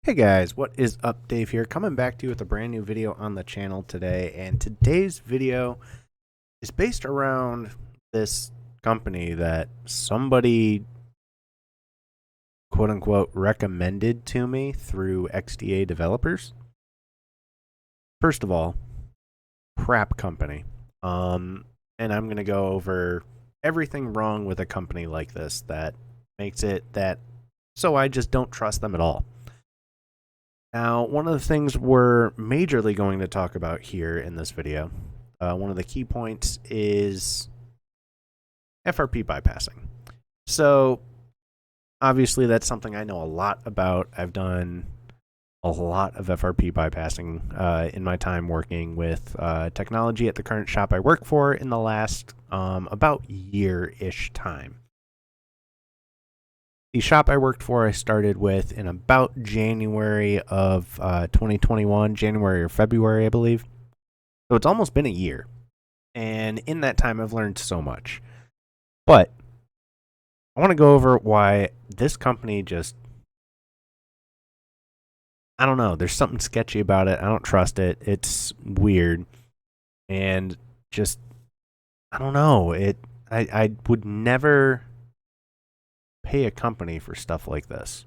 Hey guys, what is up? Dave here, coming back to you with a brand new video on the channel today. And today's video is based around this company that somebody quote unquote recommended to me through XDA developers. First of all, crap company. And I'm going to go over everything wrong with a company like this that makes it that so I just don't trust them at all. Now, one of the things we're majorly going to talk about here in this video, one of the key points is FRP bypassing. So, obviously, that's something I know a lot about. I've done a lot of FRP bypassing in my time working with technology at the current shop I work for in the last about year-ish time. The shop I worked for, I started with in about January of 2021, January or February, I believe. So it's almost been a year. And in that time, I've learned so much. But I want to go over why this company just, I don't know, there's something sketchy about it. I don't trust it. It's weird. And just, I don't know. I would never pay a company for stuff like this.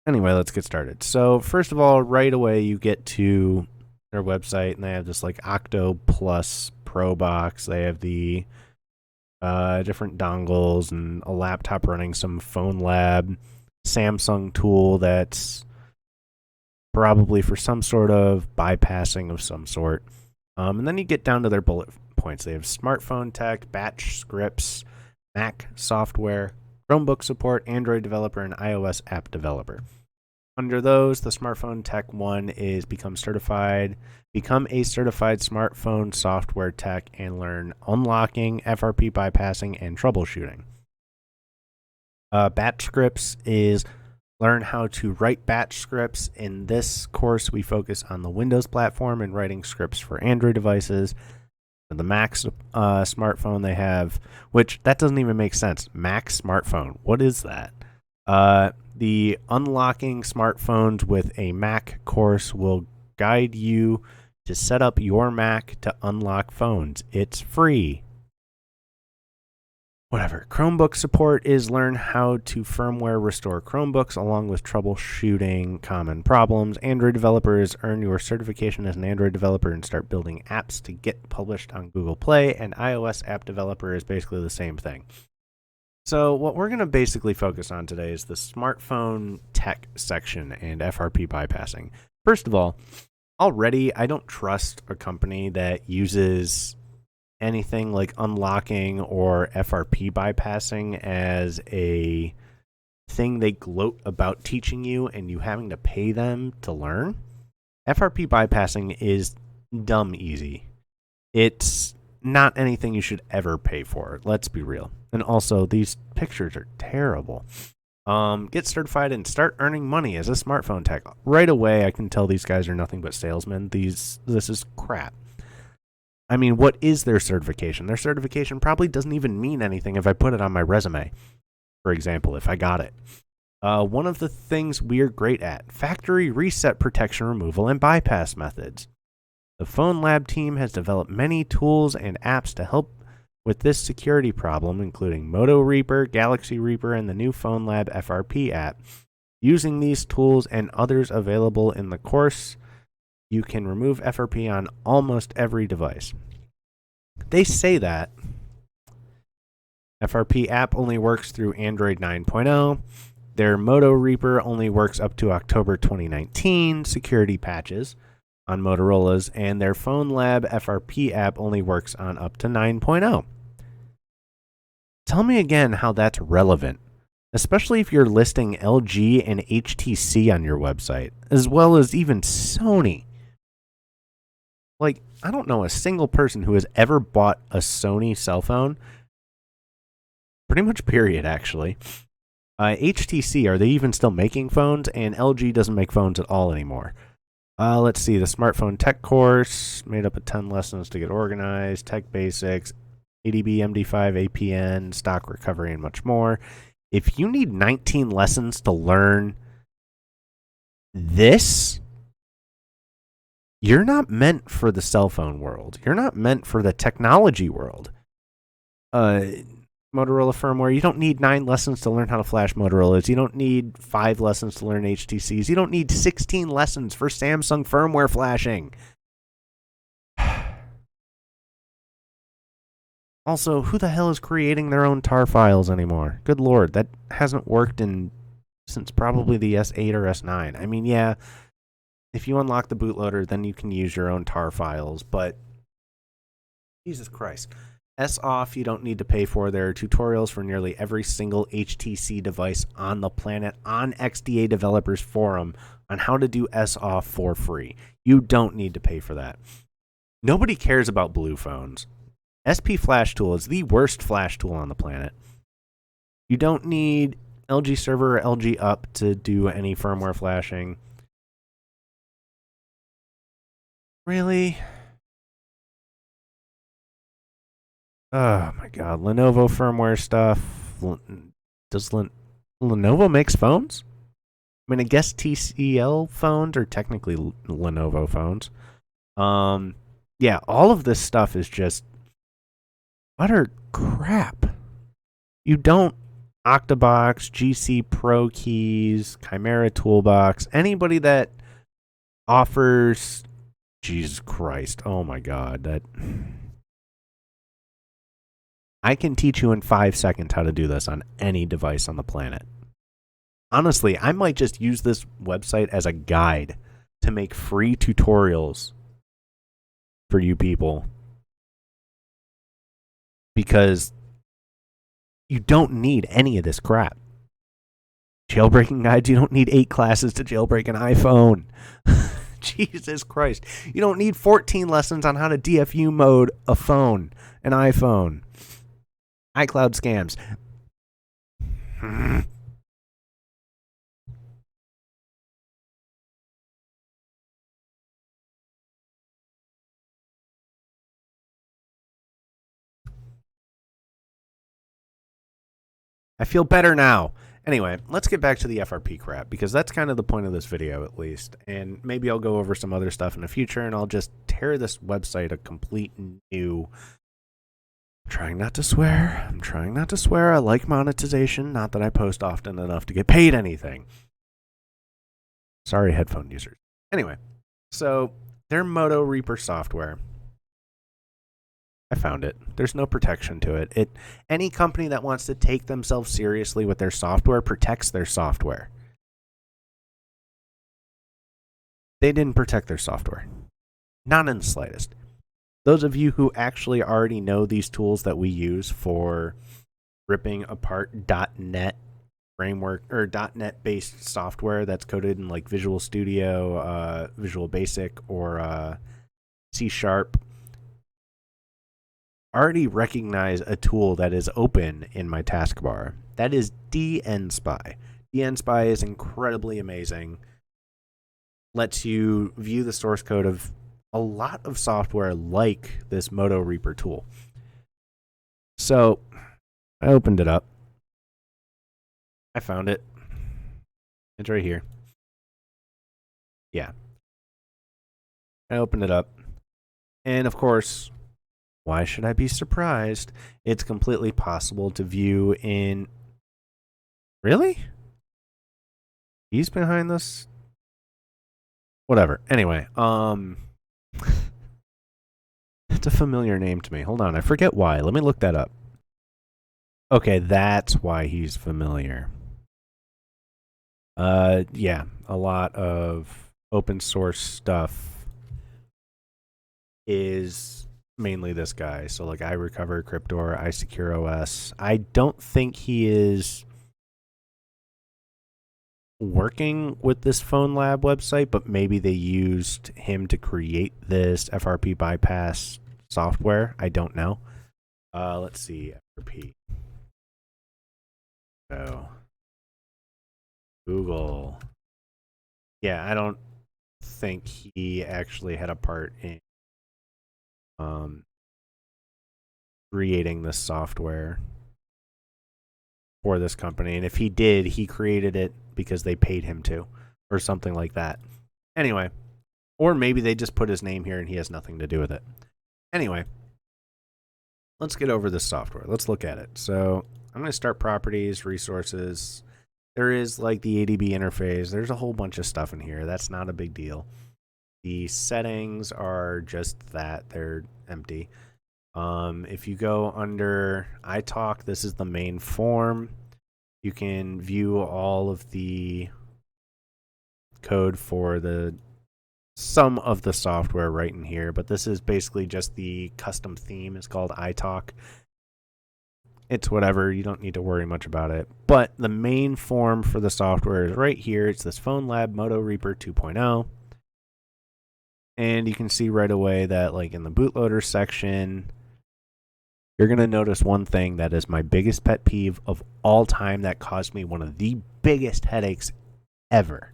Anyway, let's get started. So first of all, right away you get to their website and they have this like Octo Plus Pro box. They have the different dongles and a laptop running some PhonLab Samsung tool that's probably for some sort of bypassing of some sort. And then you get down to their bullet points. They have smartphone tech, batch scripts, Mac software, Chromebook support, Android developer, and iOS app developer. Under those, the smartphone tech one is become a certified smartphone software tech and learn unlocking, FRP bypassing, and troubleshooting. Batch scripts is learn how to write batch scripts. In this course, we focus on the Windows platform and writing scripts for Android devices. The Mac smartphone they have, which that doesn't even make sense. Mac smartphone, what is that? The unlocking smartphones with a Mac course will guide you to set up your Mac to unlock phones. It's free. Whatever. Chromebook support is learn how to firmware restore Chromebooks along with troubleshooting common problems. Android developers earn your certification as an Android developer and start building apps to get published on Google Play. And iOS app developer is basically the same thing. So what we're going to basically focus on today is the smartphone tech section and FRP bypassing. First of all, already I don't trust a company that uses anything like unlocking or FRP bypassing as a thing they gloat about teaching you and you having to pay them to learn. FRP bypassing is dumb easy. It's not anything you should ever pay for. Let's be real. And also, these pictures are terrible. Get certified and start earning money as a smartphone tech. Right away, I can tell these guys are nothing but salesmen. This is crap. I mean, what is their certification? Their certification probably doesn't even mean anything if I put it on my resume, for example, if I got it. One of the things we're great at, factory reset protection removal and bypass methods. The PhonLab team has developed many tools and apps to help with this security problem, including Moto Reaper, Galaxy Reaper, and the new PhonLab FRP app. Using these tools and others available in the course, you can remove FRP on almost every device. They say that FRP app only works through Android 9.0. Their Moto Reaper only works up to October 2019 security patches on Motorola's, and their PhonLab FRP app only works on up to 9.0. Tell me again how that's relevant, especially if you're listing LG and HTC on your website, as well as even Sony. Like, I don't know a single person who has ever bought a Sony cell phone. Pretty much period, actually. HTC, are they even still making phones? And LG doesn't make phones at all anymore. Let's see, the smartphone tech course, made up of 10 lessons to get organized, tech basics, ADB, MD5, APN, stock recovery, and much more. If you need 19 lessons to learn This, you're not meant for the cell phone world. You're not meant for the technology world. Motorola firmware, you don't need 9 lessons to learn how to flash Motorola's. You don't need 5 lessons to learn HTCs. You don't need 16 lessons for Samsung firmware flashing. Also, who the hell is creating their own tar files anymore? Good lord, that hasn't worked since probably the S8 or S9. I mean, yeah, if you unlock the bootloader, then you can use your own tar files, but Jesus Christ. S-Off, you don't need to pay for. There are tutorials for nearly every single HTC device on the planet on XDA Developers Forum on how to do S-Off for free. You don't need to pay for that. Nobody cares about blue phones. SP Flash Tool is the worst flash tool on the planet. You don't need LG Server or LG Up to do any firmware flashing. Really? Oh my god, Lenovo firmware stuff. Does Lenovo makes phones? I mean, I guess TCL phones are technically Lenovo phones. Yeah, all of this stuff is just utter crap. You don't Octabox, GC Pro Keys, Chimera Toolbox, anybody that offers, Jesus Christ, oh my god, that I can teach you in 5 seconds how to do this on any device on the planet. Honestly, I might just use this website as a guide to make free tutorials for you people. Because you don't need any of this crap. Jailbreaking guides, you don't need 8 classes to jailbreak an iPhone. Jesus Christ. You don't need 14 lessons on how to DFU mode a phone, an iPhone. iCloud scams. I feel better now. Anyway, let's get back to the FRP crap, because that's kind of the point of this video, at least. And maybe I'll go over some other stuff in the future, and I'll just tear this website a complete new... I'm trying not to swear. I like monetization. Not that I post often enough to get paid anything. Sorry, headphone users. Anyway, so their Moto Reaper software. I found it. There's no protection to it. Any company that wants to take themselves seriously with their software protects their software. They didn't protect their software. Not in the slightest. Those of you who actually already know these tools that we use for ripping apart .NET framework or .NET based software that's coded in like Visual Studio, Visual Basic, or C#, already recognize a tool that is open in my taskbar. That is DNSpy. DNSpy is incredibly amazing. Lets you view the source code of a lot of software like this Moto Reaper tool. So I opened it up. I found it. It's right here. Yeah. I opened it up. And of course, why should I be surprised? It's completely possible to view in... Really? He's behind this? Whatever. Anyway, it's a familiar name to me. Hold on, I forget why. Let me look that up. Okay, that's why he's familiar. Yeah, a lot of open source stuff is mainly this guy. So like iRecover, Cryptor, iSecureOS. I don't think he is working with this PhonLab website, but maybe they used him to create this FRP bypass software. I don't know. Let's see. FRP. So Google. Yeah, I don't think he actually had a part in creating this software for this company. And if he did, he created it because they paid him to. or something like that. Anyway, or maybe they just put his name here and he has nothing to do with it. Anyway, let's get over this software. Let's look at it. So I'm going to start properties, resources. There is like the ADB interface. There's a whole bunch of stuff in here. That's not a big deal. The settings are just that. They're empty. If you go under iTalk, this is the main form. You can view all of the code for some of the software right in here, but this is basically just the custom theme. It's called iTalk. It's whatever. You don't need to worry much about it. But the main form for the software is right here. It's this PhonLab Moto Reaper 2.0. And you can see right away that, like, in the bootloader section, you're going to notice one thing that is my biggest pet peeve of all time that caused me one of the biggest headaches ever.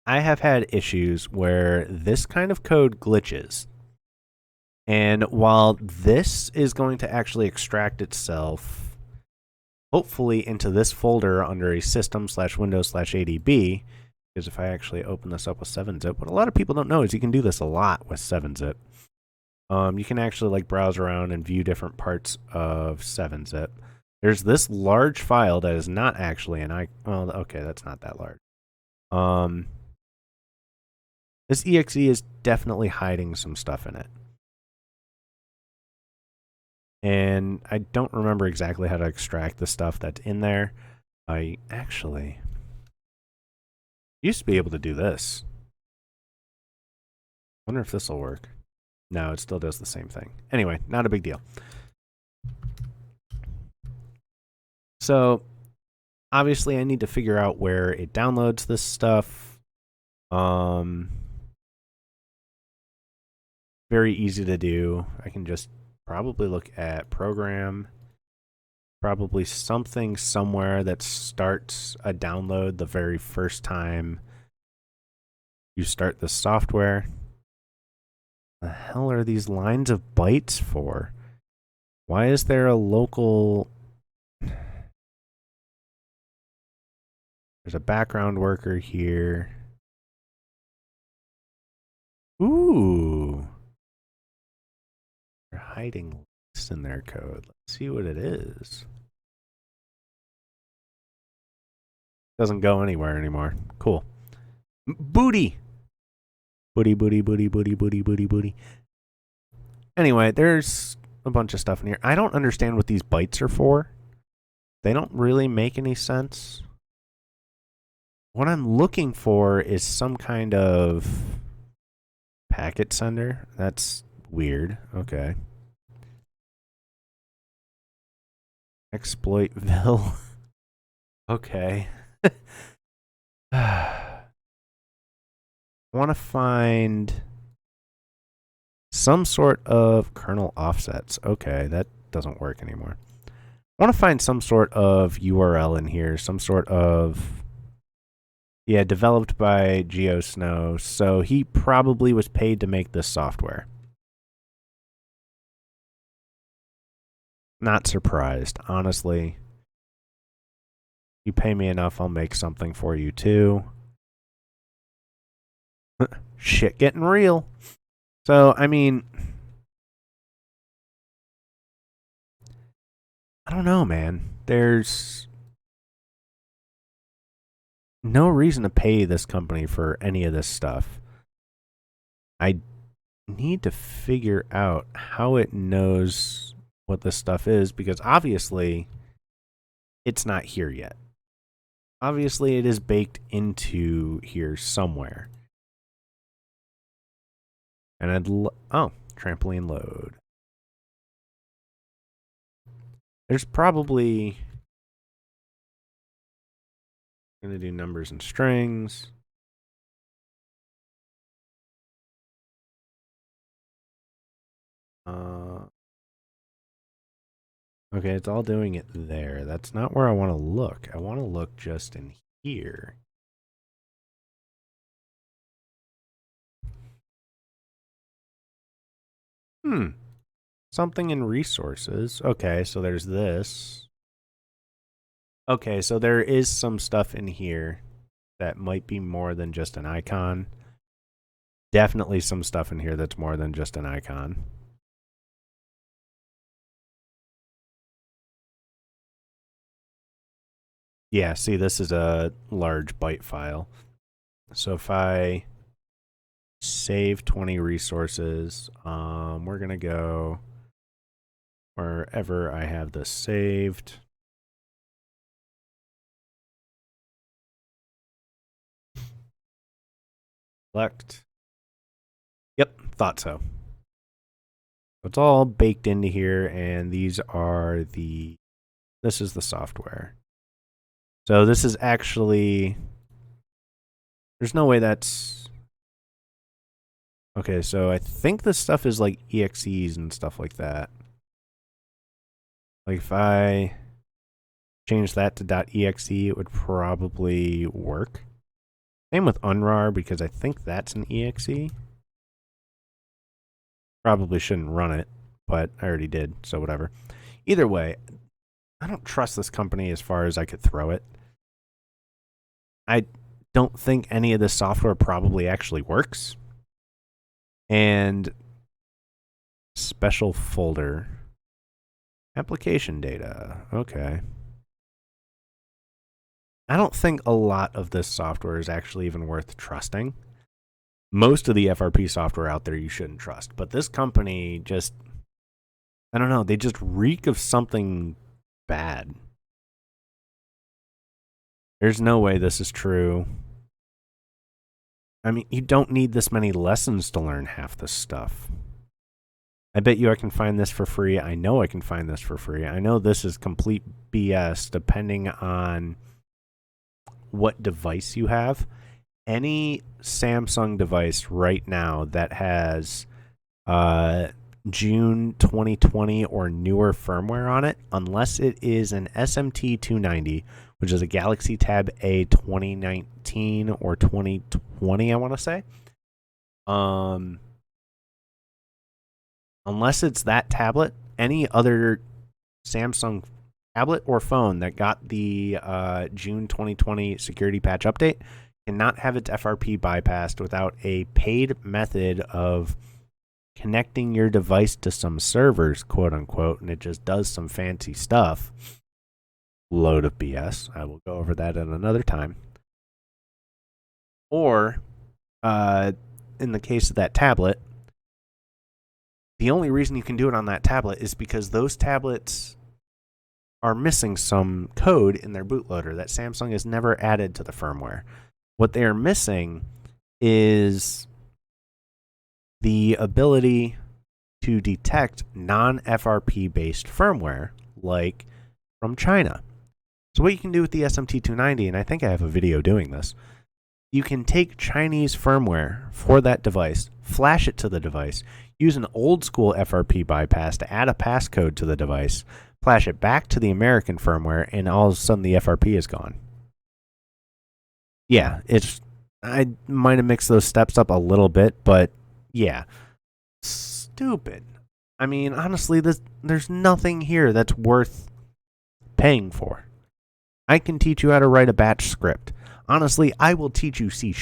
I have had issues where this kind of code glitches. And while this is going to actually extract itself, hopefully, into this folder under a system/windows/ADB, because if I actually open this up with 7-zip, what a lot of people don't know is you can do this a lot with 7-zip. You can actually like browse around and view different parts of 7-zip. There's this large file that is not actually well, okay, that's not that large. This exe is definitely hiding some stuff in it. And I don't remember exactly how to extract the stuff that's in there. I actually used to be able to do this. Wonder if this will work. No, it still does the same thing. Anyway, not a big deal. So, obviously, I need to figure out where it downloads this stuff. Very easy to do. I can just probably look at program. Probably something somewhere that starts a download the very first time you start the software. The hell are these lines of bytes for? Why is there a local... There's a background worker here. Ooh. They're hiding links in their code. Let's see what it is. Doesn't go anywhere anymore. Cool. Booty. Booty, booty, booty, booty, booty, booty, booty. Anyway, there's a bunch of stuff in here. I don't understand what these bytes are for. They don't really make any sense. What I'm looking for is some kind of packet sender. That's weird. Okay. Exploitville. Okay. I want to find some sort of kernel offsets. Okay, that doesn't work anymore. I want to find some sort of URL in here, some sort of... Yeah, developed by GeoSnow, so he probably was paid to make this software. Not surprised, honestly. You pay me enough, I'll make something for you too. Shit getting real. So, I mean... I don't know, man. There's no reason to pay this company for any of this stuff. I need to figure out how it knows what this stuff is, because obviously it's not here yet. Obviously it is baked into here somewhere. And oh, trampoline load. There's probably... I'm going to do numbers and strings. Okay, it's all doing it there. That's not where I want to look. I want to look just in here. Something in resources. Okay, so there's this. Okay, so there is some stuff in here that might be more than just an icon. Definitely some stuff in here that's more than just an icon. Yeah, see, this is a large byte file. So if I save 20 resources, we're going to go wherever I have this saved. Select. Yep, thought so. It's all baked into here, and these are this is the software. So this is actually, there's no way that's, okay, so I think this stuff is like EXEs and stuff like that. Like if I change that to .exe, it would probably work. Same with unrar, because I think that's an EXE. Probably shouldn't run it, but I already did, so whatever. Either way, I don't trust this company as far as I could throw it. I don't think any of this software probably actually works. And special folder. Application data. Okay. I don't think a lot of this software is actually even worth trusting. Most of the FRP software out there you shouldn't trust. But this company just, I don't know, they just reek of something bad. There's no way this is true. I mean, you don't need this many lessons to learn half this stuff. I bet you I can find this for free. I know I can find this for free. I know this is complete BS depending on what device you have. Any Samsung device right now that has June 2020 or newer firmware on it, unless it is an SMT 290, which is a Galaxy Tab A 2019 or 2020, I want to say. Unless it's that tablet, any other Samsung tablet or phone that got the June 2020 security patch update cannot have its FRP bypassed without a paid method of connecting your device to some servers, quote unquote, and it just does some fancy stuff. Load of BS. I will go over that at another time. Or, in the case of that tablet, the only reason you can do it on that tablet is because those tablets are missing some code in their bootloader that Samsung has never added to the firmware. What they are missing is the ability to detect non-FRP based firmware, like from China. So what you can do with the SMT290, and I think I have a video doing this, you can take Chinese firmware for that device, flash it to the device, use an old school FRP bypass to add a passcode to the device, flash it back to the American firmware, and all of a sudden the FRP is gone. Yeah, I might have mixed those steps up a little bit, but yeah, stupid. I mean, honestly, there's nothing here that's worth paying for. I can teach you how to write a batch script. Honestly, I will teach you C#.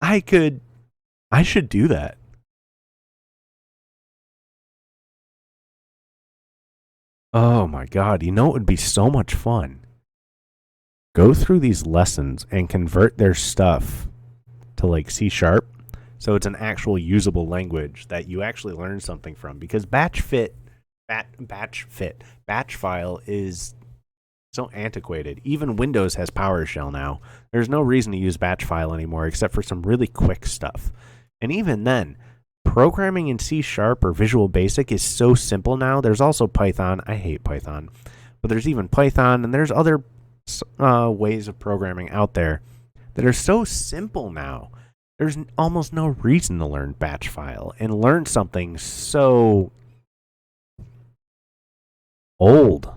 I should do that. Oh my god, you know it would be so much fun? Go through these lessons and convert their stuff to like C#, so it's an actual usable language that you actually learn something from, because batch file is so antiquated. Even Windows has PowerShell now. There's no reason to use batch file anymore except for some really quick stuff. And even then, programming in C# or Visual Basic is so simple now. There's also Python. I hate Python. But there's even Python, and there's other ways of programming out there that are so simple now. There's almost no reason to learn batch file and learn something so old.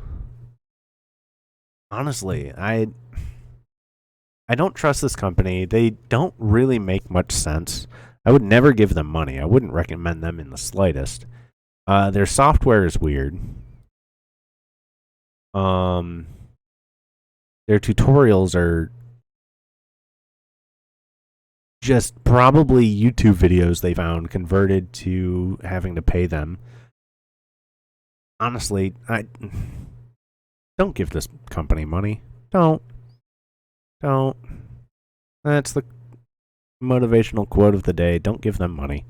Honestly, I don't trust this company. They don't really make much sense. I would never give them money. I wouldn't recommend them in the slightest. Their software is weird. Their tutorials are just probably YouTube videos they found converted to having to pay them. Honestly, I don't give this company money. Don't. That's the motivational quote of the day. Don't give them money.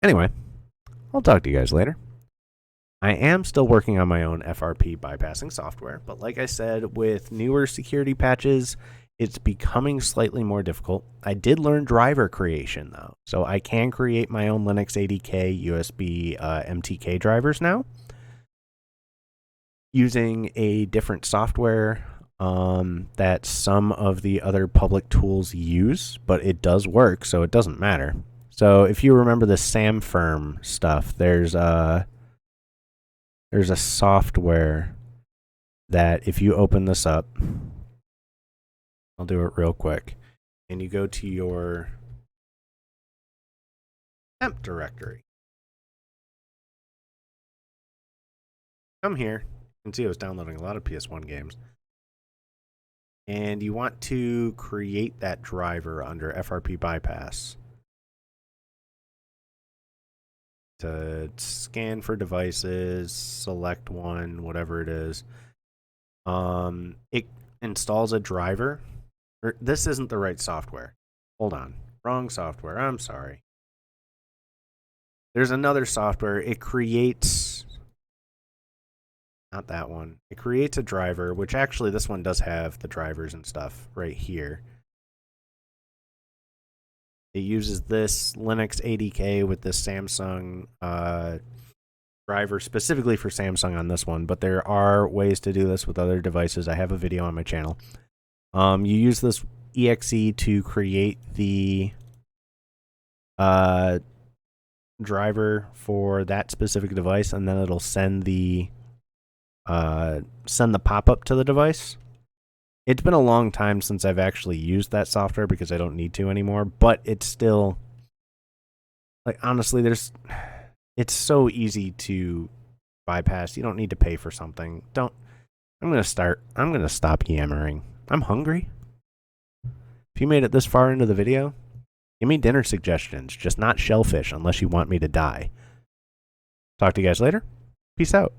Anyway, I'll talk to you guys later. I am still working on my own FRP bypassing software, but like I said, with newer security patches, it's becoming slightly more difficult. I did learn driver creation, though, so I can create my own Linux ADK USB MTK drivers now using a different software that some of the other public tools use, but it does work, so it doesn't matter. So if you remember the SamFirm stuff, there's a software that if you open this up, I'll do it real quick, and you go to your temp directory. Come here. You can see I was downloading a lot of PS1 games. And you want to create that driver under FRP bypass. To scan for devices, select one, whatever it is. It installs a driver. This isn't the right software. Hold on. Wrong software. I'm sorry. There's another software. It creates... Not that one. It creates a driver, which actually this one does have the drivers and stuff right here. It uses this Linux ADK with this Samsung driver specifically for Samsung on this one, but there are ways to do this with other devices. I have a video on my channel. You use this exe to create the driver for that specific device, and then it'll send the pop-up to the device. It's been a long time since I've actually used that software because I don't need to anymore, but it's still, like, honestly, it's so easy to bypass. You don't need to pay for something. I'm going to stop yammering. I'm hungry. If you made it this far into the video, give me dinner suggestions, just not shellfish unless you want me to die. Talk to you guys later. Peace out.